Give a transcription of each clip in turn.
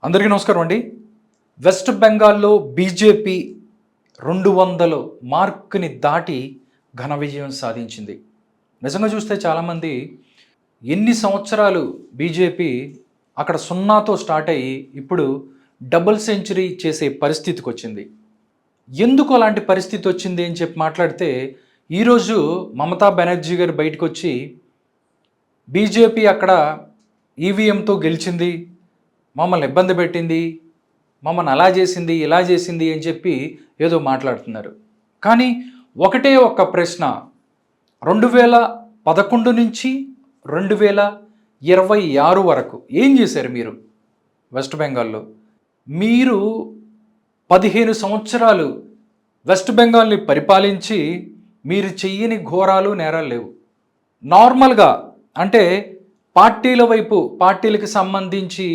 అందరికీ నమస్కారం అండి. వెస్ట్ బెంగాల్లో బీజేపీ 200 మార్క్‌ని దాటి ఘన విజయం సాధించింది. నిజంగా చూస్తే చాలామంది ఎన్ని సంవత్సరాలు బీజేపీ అక్కడ 0తో స్టార్ట్ అయ్యి ఇప్పుడు డబుల్ సెంచరీ చేసే పరిస్థితికొచ్చింది. ఎందుకు అలాంటి పరిస్థితి వచ్చింది అని చెప్పి మాట్లాడితే ఈరోజు మమతా బెనర్జీ గారు బయటకొచ్చి బీజేపీ అక్కడ ఈవీఎంతో గెలిచింది, మమ్మల్ని ఇబ్బంది పెట్టింది, మమ్మల్ని అలా చేసింది, ఇలా చేసింది అని చెప్పి ఏదో మాట్లాడుతున్నారు. కానీ ఒకటే ఒక్క ప్రశ్న, 2011 నుంచి 2026 వరకు ఏం చేశారు మీరు వెస్ట్ బెంగాల్లో? మీరు 15 సంవత్సరాలు వెస్ట్ బెంగాల్ని పరిపాలించి మీరు చెయ్యని ఘోరాలు, నేరాలు లేవు. నార్మల్గా అంటే పార్టీల వైపు, పార్టీలకు సంబంధించి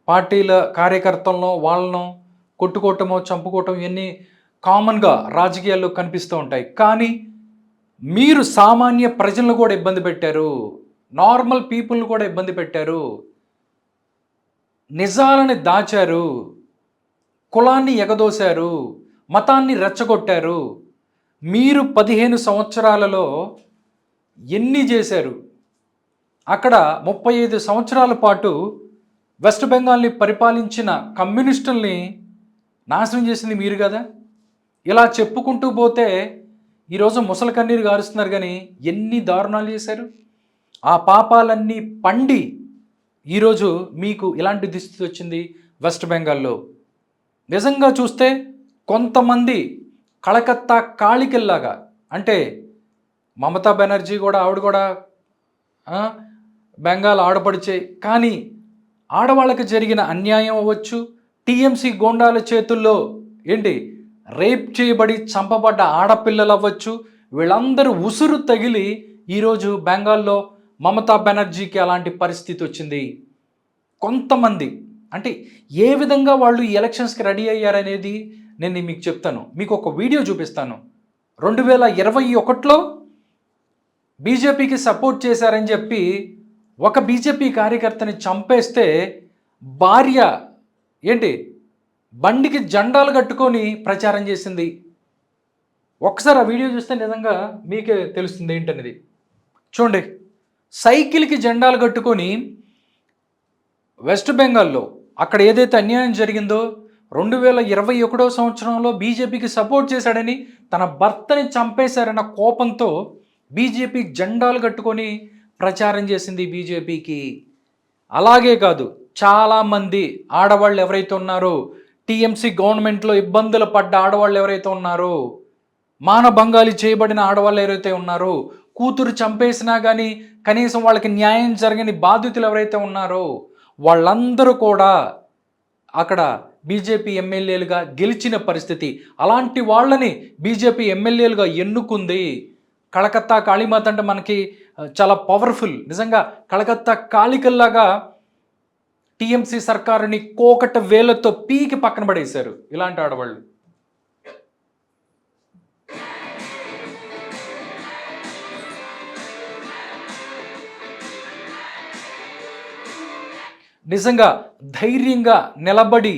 పార్టీల కార్యకర్తలను వాళ్ళను కొట్టుకోవటమో చంపుకోవటం ఇవన్నీ కామన్గా రాజకీయాల్లో కనిపిస్తూ ఉంటాయి. కానీ మీరు సామాన్య ప్రజలను కూడా ఇబ్బంది పెట్టారు, నార్మల్ పీపుల్ని కూడా ఇబ్బంది పెట్టారు, నిజాలని దాచారు, కులాన్ని ఎగదోశారు, మతాన్ని రెచ్చగొట్టారు. మీరు 15 సంవత్సరాలలో ఎన్ని చేశారు? అక్కడ 35 సంవత్సరాల పాటు వెస్ట్ బెంగాల్ని పరిపాలించిన కమ్యూనిస్టుల్ని నాశనం చేసింది మీరు కదా. ఇలా చెప్పుకుంటూ పోతే ఈరోజు ముసలి కన్నీరు గారుస్తున్నారు. కానీ ఎన్ని దారుణాలు చేశారు? ఆ పాపాలన్నీ పండి ఈరోజు మీకు ఇలాంటి దుస్థితి వచ్చింది వెస్ట్ బెంగాల్లో. నిజంగా చూస్తే కొంతమంది కలకత్తా కాళికల్లాగా, అంటే మమతా బెనర్జీ కూడా ఆవిడ కూడా బెంగాల్ ఆడపడిచే, కానీ ఆడవాళ్ళకి జరిగిన అన్యాయం అవ్వచ్చు, టీఎంసీ గోండాల చేతుల్లో రేప్ చేయబడి చంపబడ్డ ఆడపిల్లలు అవ్వచ్చు, వీళ్ళందరూ ఉసురు తగిలి ఈరోజు బెంగాల్లో మమతా బెనర్జీకి అలాంటి పరిస్థితి వచ్చింది. కొంతమంది అంటే ఏ విధంగా వాళ్ళు ఈ ఎలక్షన్స్కి రెడీ అయ్యారనేది నేను మీకు చెప్తాను. మీకు ఒక వీడియో చూపిస్తాను. 2021లో బీజేపీకి సపోర్ట్ చేశారని చెప్పి ఒక బీజేపీ కార్యకర్తని చంపేస్తే భార్య బండికి జెండాలు కట్టుకొని ప్రచారం చేసింది. ఒకసారి ఆ వీడియో చూస్తే నిజంగా మీకే తెలుస్తుంది ఏంటనేది. చూడండి, సైకిల్కి జెండాలు కట్టుకొని వెస్ట్ బెంగాల్లో అక్కడ ఏదైతే అన్యాయం జరిగిందో 2021 సంవత్సరంలో బీజేపీకి సపోర్ట్ చేశాడని తన భర్తని చంపేశారన్న కోపంతో బీజేపీ జెండాలు కట్టుకొని ప్రచారం చేసింది బీజేపీకి. అలాగే కాదు, చాలామంది ఆడవాళ్ళు ఎవరైతే ఉన్నారో, టీఎంసీ గవర్నమెంట్లో ఇబ్బందులు పడ్డ ఆడవాళ్ళు ఎవరైతే ఉన్నారో, మానభంగాలు చేయబడిన ఆడవాళ్ళు ఎవరైతే ఉన్నారో, కూతురు చంపేసినా కానీ కనీసం వాళ్ళకి న్యాయం జరగని బాధితులు ఎవరైతే ఉన్నారో వాళ్ళందరూ కూడా అక్కడ బీజేపీ ఎమ్మెల్యేలుగా గెలిచిన పరిస్థితి. అలాంటి వాళ్ళని బీజేపీ ఎమ్మెల్యేలుగా ఎన్నుకుంది. కలకత్తా కాళీమాత అంటే మనకి చాలా పవర్ఫుల్. నిజంగా కలకత్తా కాళికల్లాగా టీఎంసీ సర్కారుని కోకట వేలతో పీకి పక్కన పడేశారు ఇలాంటి ఆడవాళ్ళు. నిజంగా ధైర్యంగా నిలబడి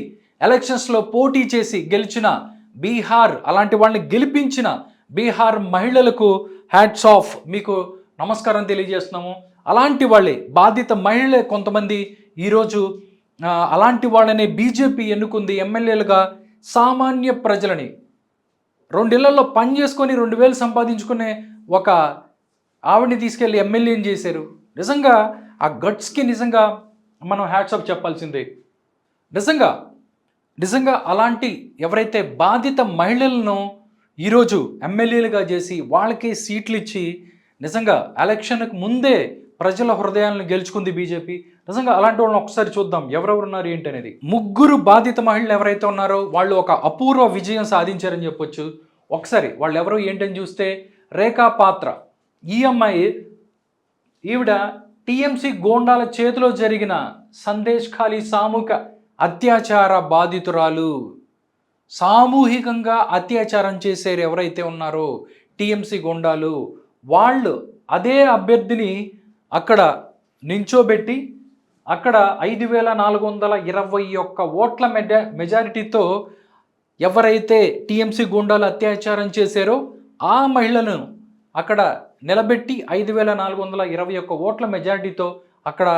ఎలక్షన్స్లో పోటీ చేసి గెలిచిన బీహార్, అలాంటి వాళ్ళని గెలిపించిన బీహార్ మహిళలకు హ్యాట్స్ ఆఫ్, మీకు నమస్కారం తెలియజేస్తున్నాము. అలాంటి వాళ్ళే బాధిత మహిళలే కొంతమంది ఈరోజు అలాంటి వాళ్ళనే బీజేపీ ఎన్నుకుంది ఎమ్మెల్యేలుగా. సామాన్య ప్రజలని 2 ఇళ్లలో పని చేసుకొని 2000 సంపాదించుకునే ఒక ఆవిడని తీసుకెళ్ళి ఎమ్మెల్యేని చేశారు. నిజంగా ఆ గట్స్కి నిజంగా మనం హ్యాట్స్ ఆఫ్ చెప్పాల్సిందే. నిజంగా అలాంటి ఎవరైతే బాధిత మహిళలను ఈరోజు ఎమ్మెల్యేలుగా చేసి వాళ్ళకి సీట్లు ఇచ్చి నిజంగా ఎలక్షన్కి ముందే ప్రజల హృదయాలను గెలుచుకుంది బీజేపీ. నిజంగా అలాంటి వాళ్ళని ఒకసారి చూద్దాం ఎవరెవరు ఉన్నారు ఏంటనేది. 3 బాధిత మహిళలు ఎవరైతే ఉన్నారో వాళ్ళు ఒక అపూర్వ విజయం సాధించారని చెప్పొచ్చు. ఒకసారి వాళ్ళు ఎవరు ఏంటని చూస్తే, రేఖా పాత్ర, ఈ అమ్మాయి ఈవిడ టీఎంసీ గోండాల చేతిలో జరిగిన సందేశ్ ఖాళీ సామూహిక అత్యాచార బాధితురాలు. సామూహికంగా అత్యాచారం చేసేరు ఎవరైతే ఉన్నారో టీఎంసీ గోండాలు, వాళ్ళు అదే అభ్యర్థిని అక్కడ నించోబెట్టి అక్కడ 5,421 ఓట్ల మెజారిటీతో ఎవరైతే టీఎంసీ గూండాలు అత్యాచారం చేశారో ఆ మహిళను అక్కడ నిలబెట్టి 5,421 ఓట్ల మెజారిటీతో అక్కడ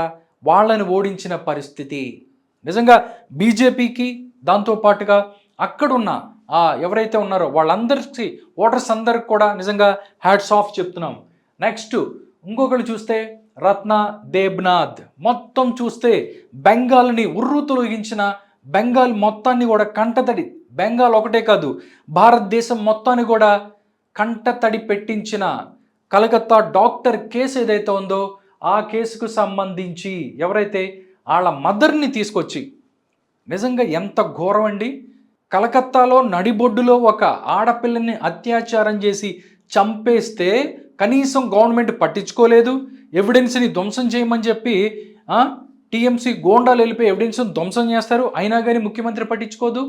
వాళ్ళని ఓడించిన పరిస్థితి. నిజంగా బీజేపీకి దాంతోపాటుగా అక్కడున్న ఎవరైతే ఉన్నారో వాళ్ళందరికీ ఓటర్స్ అందరికి కూడా నిజంగా హ్యాట్స్ ఆఫ్ చెప్తున్నాం. నెక్స్ట్ ఇంకొకరు చూస్తే రత్నా దేబ్నాథ్. మొత్తం చూస్తే బెంగాల్ని ఉర్రూతొలగించిన, బెంగాల్ మొత్తాన్ని కూడా కంటతడి, బెంగాల్ ఒకటే కాదు భారతదేశం మొత్తాన్ని కూడా కంటతడి పెట్టించిన కలకత్తా డాక్టర్ కేసు ఏదైతే ఉందో ఆ కేసుకు సంబంధించి ఎవరైతే వాళ్ళ మదర్ని తీసుకొచ్చి, నిజంగా ఎంత ఘోరం అండి. కలకత్తాలో నడిబొడ్డులో ఒక ఆడపిల్లని అత్యాచారం చేసి చంపేస్తే కనీసం గవర్నమెంట్ పట్టించుకోలేదు. ఎవిడెన్స్ని ధ్వంసం చేయమని చెప్పి టీఎంసీ గోండాలు వెళ్ళిపోయి ఎవిడెన్స్ని ధ్వంసం చేస్తారు, అయినా కానీ ముఖ్యమంత్రి పట్టించుకోదు.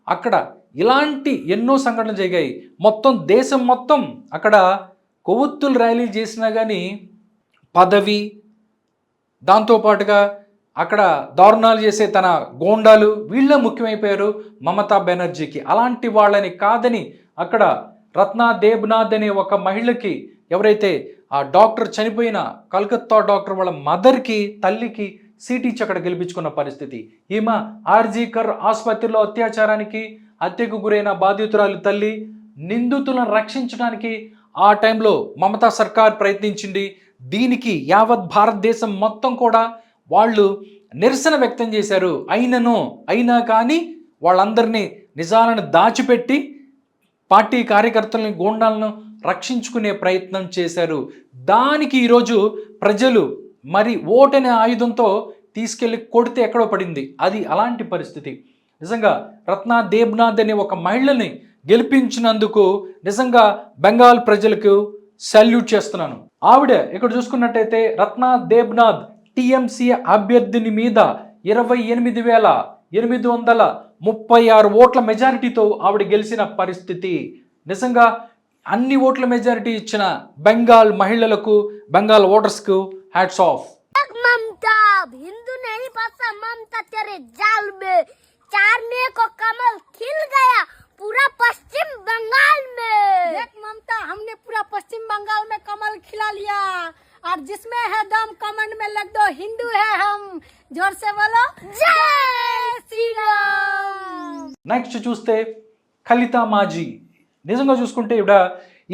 అక్కడ ఇలాంటి ఎన్నో సంఘటనలు జరిగాయి. మొత్తం దేశం మొత్తం అక్కడ కొవ్వొత్తులు ర్యాలీలు చేసినా కానీ పదవి, దాంతోపాటుగా అక్కడ దారుణాలు చేసే తన గోండాలు వీళ్ళే ముఖ్యమైపోయారు మమతా బెనర్జీకి. అలాంటి వాళ్ళని కాదని అక్కడ రత్నా దేబ్నాథ్ అనే ఒక మహిళకి, ఎవరైతే ఆ డాక్టర్ చనిపోయిన కలకత్తా డాక్టర్ వాళ్ళ మదర్కి, తల్లికి సీట్ ఇచ్చి అక్కడ గెలిపించుకున్న పరిస్థితి. ఈమె ఆర్జీకర్ ఆసుపత్రిలో అత్యాచారానికి హత్యకు గురైన బాధితురాలు తల్లి. నిందితులను రక్షించడానికి ఆ టైంలో మమతా సర్కార్ ప్రయత్నించింది. దీనికి యావత్ భారతదేశం మొత్తం కూడా వాళ్ళు నిరసన వ్యక్తం చేశారు. అయినా కానీ వాళ్ళందరినీ నిజాలను దాచిపెట్టి పార్టీ కార్యకర్తలని, గూండాలను రక్షించుకునే ప్రయత్నం చేశారు. దానికి ఈరోజు ప్రజలు మరి ఓటనే ఆయుధంతో తీసుకెళ్ళి కొడితే ఎక్కడో పడింది. అది అలాంటి పరిస్థితి. నిజంగా రత్నా దేబ్నాథ్ అనే ఒక మహిళని గెలిపించినందుకు నిజంగా బెంగాల్ ప్రజలకు సల్యూట్ చేస్తున్నాను. ఆవిడ ఇక్కడ చూసుకున్నట్టయితే రత్నా దేబ్నాథ్ టీఎంసీ అభ్యర్థిని మీద 28,836 ఓట్ల మెజారిటీతో ఆవిడ గెలిచిన పరిస్థితి. నిజంగా అన్ని ఓట్ల మెజారిటీ ఇచ్చిన బెంగాల్ మహిళలకు, బెంగాల్ ఓటర్స్కు హ్యాట్స్ ఆఫ్. ममता हिंदू नहीं पता ममता तेरे जाल में 4 मई को कमल खिल गया पूरा पश्चिम बंगाल में। देख ममता, हमने पूरा पश्चिम बंगाल में कमल खिला लिया और जिसमें है दम कमेंट में लग दो हिंदू है हम। जोर से बोलो जय श्री राम। నెక్స్ట్ చూస్తే కలితా మాజీ. నిజంగా చూసుకుంటే ఈవిడ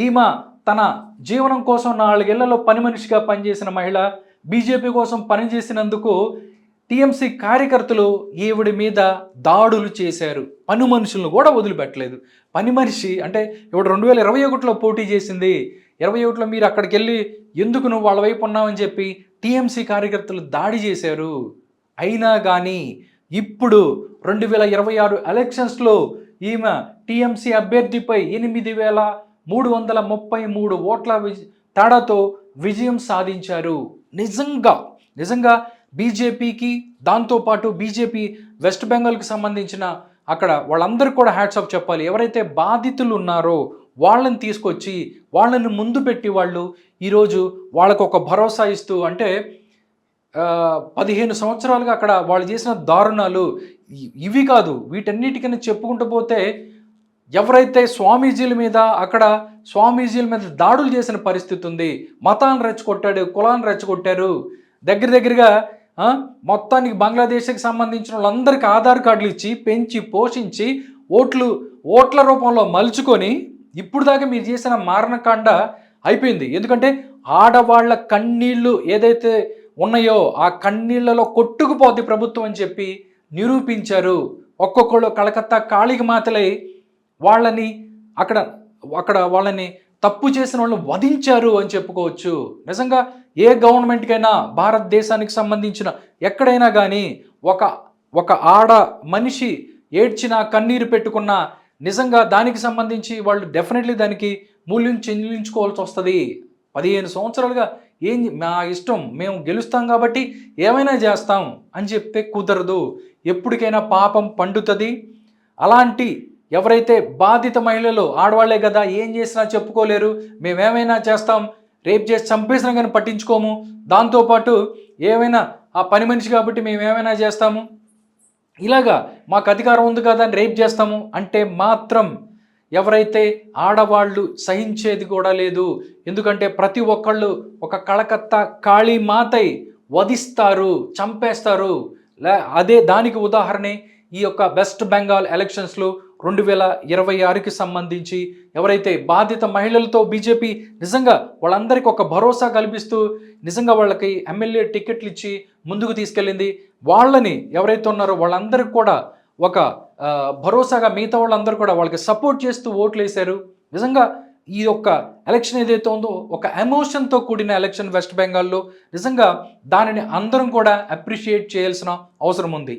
ఈమె తన జీవనం కోసం 4 ఏళ్లలో పని మనిషిగా పనిచేసిన మహిళ. బీజేపీ కోసం పనిచేసినందుకు టీఎంసీ కార్యకర్తలు ఈవిడి మీద దాడులు చేశారు. పని మనుషులను కూడా వదిలిపెట్టలేదు. పని మనిషి అంటే ఇవిడ 2021లో పోటీ చేసింది. 21లో మీరు అక్కడికి వెళ్ళి ఎందుకు నువ్వు వాళ్ళ వైపు ఉన్నావని చెప్పి టీఎంసీ కార్యకర్తలు దాడి చేశారు. అయినా కానీ ఇప్పుడు 2026 ఎలక్షన్స్లో ఈమె టీఎంసీ అభ్యర్థిపై 8,333 ఓట్ల తేడాతో విజయం సాధించారు. నిజంగా బీజేపీకి, దాంతోపాటు బీజేపీ వెస్ట్ బెంగాల్కి సంబంధించిన అక్కడ వాళ్ళందరికీ కూడా హ్యాట్స్ ఆఫ్ చెప్పాలి. ఎవరైతే బాధితులు ఉన్నారో వాళ్ళని తీసుకొచ్చి వాళ్ళని ముందు పెట్టి వాళ్ళు ఈరోజు వాళ్ళకు ఒక భరోసా ఇస్తూ, అంటే 15 సంవత్సరాలుగా అక్కడ వాళ్ళు చేసిన దారుణాలు ఇవి కాదు, వీటన్నిటికన్నా చెప్పుకుంటూ పోతే ఎవరైతే స్వామీజీల మీద దాడులు చేసిన పరిస్థితి ఉంది. మతాన్ని రెచ్చగొట్టాడు, కులాన్ని రెచ్చగొట్టారు. దగ్గరగా మొత్తానికి బంగ్లాదేశ్కి సంబంధించిన వాళ్ళందరికీ ఆధార్ కార్డులు ఇచ్చి పెంచి పోషించి ఓట్ల రూపంలో మలుచుకొని ఇప్పుడు దాకా మీరు చేసిన మారణకాండ అయిపోయింది. ఎందుకంటే ఆడవాళ్ల కన్నీళ్లు ఏదైతే ఉన్నాయో ఆ కన్నీళ్లలో కొట్టుకుపోద్ది ప్రభుత్వం అని చెప్పి నిరూపించారు. ఒక్కొక్కళ్ళు కలకత్తా కాళీకి మాతలై వాళ్ళని అక్కడ వాళ్ళని తప్పు చేసిన వాళ్ళని వధించారు అని చెప్పుకోవచ్చు. నిజంగా ఏ గవర్నమెంట్కైనా భారతదేశానికి సంబంధించిన ఎక్కడైనా కానీ ఒక ఆడ మనిషి ఏడ్చినా కన్నీరు పెట్టుకున్నా నిజంగా దానికి సంబంధించి వాళ్ళు డెఫినెట్లీ దానికి మూల్యం చెల్లించుకోవాల్సి వస్తుంది. 15 సంవత్సరాలుగా మా ఇష్టం, మేము గెలుస్తాం కాబట్టి ఏమైనా చేస్తాం అని చెప్తే కుదరదు. ఎప్పటికైనా పాపం పండుతుంది. అలాంటి ఎవరైతే బాధిత మహిళలు ఆడవాళ్లే కదా, ఏం చేసినా చెప్పుకోలేరు, మేమేమైనా చేస్తాం, రేప్ చేసి చంపేసినా కానీ పట్టించుకోము, దాంతోపాటు ఏమైనా ఆ పని మనిషి కాబట్టి మేము ఏమైనా చేస్తాము, ఇలాగా మాకు అధికారం ఉంది కదా అని రేప్ చేస్తాము అంటే మాత్రం ఎవరైతే ఆడవాళ్ళు సహించేది కూడా లేదు. ఎందుకంటే ప్రతి ఒక్కళ్ళు ఒక కళకత్తా కాళీ మాతై వధిస్తారు, చంపేస్తారు. అదే దానికి ఉదాహరణే ఈ యొక్క వెస్ట్ బెంగాల్ ఎలక్షన్స్లో 2026కి సంబంధించి ఎవరైతే బాధిత మహిళలతో బీజేపీ నిజంగా వాళ్ళందరికీ ఒక భరోసా కల్పిస్తూ నిజంగా వాళ్ళకి ఎమ్మెల్యే టికెట్లు ఇచ్చి ముందుకు తీసుకెళ్ళింది. వాళ్ళని ఎవరైతే ఉన్నారో వాళ్ళందరికీ కూడా ఒక భరోసాగా మిగతా వాళ్ళందరూ కూడా వాళ్ళకి సపోర్ట్ చేస్తూ ఓట్లు వేశారు. నిజంగా ఈ యొక్క ఎలక్షన్ ఏదైతే ఉందో ఒక ఎమోషన్తో కూడిన ఎలక్షన్ వెస్ట్ బెంగాల్లో. నిజంగా దానిని అందరం కూడా అప్రిషియేట్ చేయాల్సిన అవసరం ఉంది.